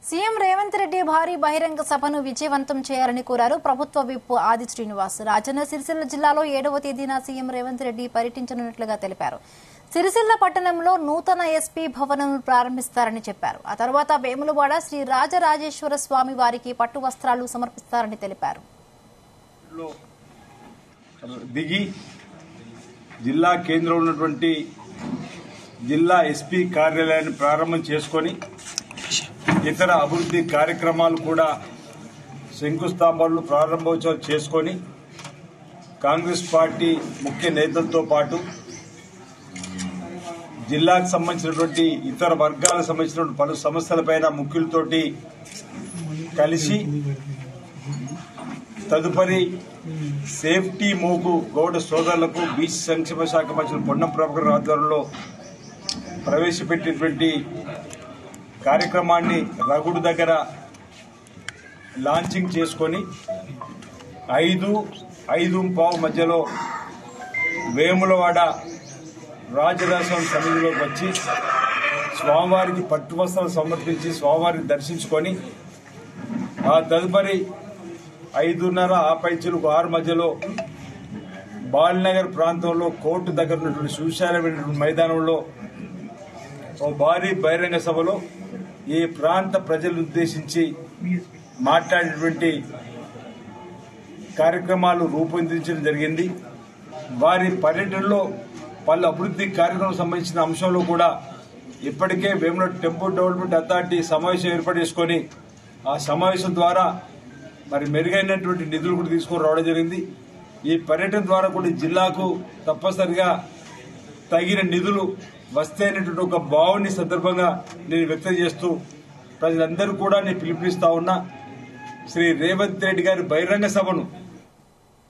CM Revanth Reddy భారీ బహిరంగ సభను విజయవంతం చేయాలని కోరారు ప్రభుత్వ విప్ ఆది శ్రీనివాస్. రాజన్న సిరిసిల్ల జిల్లాలో 7వ తేదీన సీఎం రేవంత్ రెడ్డి పర్యటించనున్నట్లుగా తెలిపారు. సిరిసిల్ల పట్టణంలో నూతన ఎస్పీ భవనం ప్రారంభిస్తారని చెప్పారు. ఆ తర్వాత వేములవాడ శ్రీ రాజరాజేశ్వర స్వామి వారికి పట్టు వస్త్రాలు సమర్పిస్తారని తెలిపారు. జిల్లా కేంద్రంలో ఉన్నటువంటి జిల్లా ఎస్పీ కార్యాలయాన్ని ప్రారంభం చేసుకొని ఇతర అభివృద్ధి కార్యక్రమాలు కూడా శంకుస్థాపనలు ప్రారంభోత్సవాలు చేసుకొని కాంగ్రెస్ పార్టీ ముఖ్య నేతలతో పాటు జిల్లాకు సంబంధించినటువంటి ఇతర వర్గాలకు సంబంధించినటువంటి పలు సమస్యలపైన ముఖ్యులతోటి కలిసి తదుపరి సేఫ్టీ మూవ్కు గౌడ సోదరులకు బీసీ సంక్షేమ శాఖ మంత్రి పొన్నం ప్రభాకర్ ఆధ్వర్యంలో ప్రవేశపెట్టినటువంటి కార్యక్రమాన్ని రగుడు దగ్గర లాంచింగ్ చేసుకొని 5-5:15 మధ్యలో వేములవాడ రాజరాజేశ్వరం సన్నిధిలోకి వచ్చి స్వామివారికి పట్టు వస్త్రాలు సమర్పించి స్వామివారిని దర్శించుకొని ఆ తదుపరి 5:30 ఆపైచులకు 6 మధ్యలో బాలనగర్ ప్రాంతంలో కోర్టు దగ్గర ఉన్నటువంటి సుశాలమైనటువంటి మైదానంలో ఓ భారీ బహిరంగ సభలో ఈ ప్రాంత ప్రజలను ఉద్దేశించి మాట్లాడేటువంటి కార్యక్రమాలు రూపొందించడం జరిగింది. వారి పర్యటనలో పలు అభివృద్ధి కార్యక్రమం సంబంధించిన అంశంలో కూడా ఇప్పటికే వేములవాడ టెంపుల్ డెవలప్మెంట్ అథారిటీ సమావేశం ఏర్పాటు చేసుకుని ఆ సమావేశం ద్వారా మరి మెరుగైనటువంటి నిధులు కూడా తీసుకొని రావడం జరిగింది. ఈ పర్యటన ద్వారా కూడా జిల్లాకు తప్పనిసరిగా తగిన నిధులు వస్తాయనేటువంటి ఒక భావాన్ని సందర్భంగా నేను వ్యక్తం చేస్తూ ప్రజలందరూ కూడా నేను పిలుపునిస్తా ఉన్నా. శ్రీ రేవంత్ రెడ్డి గారి బహిరంగ సభను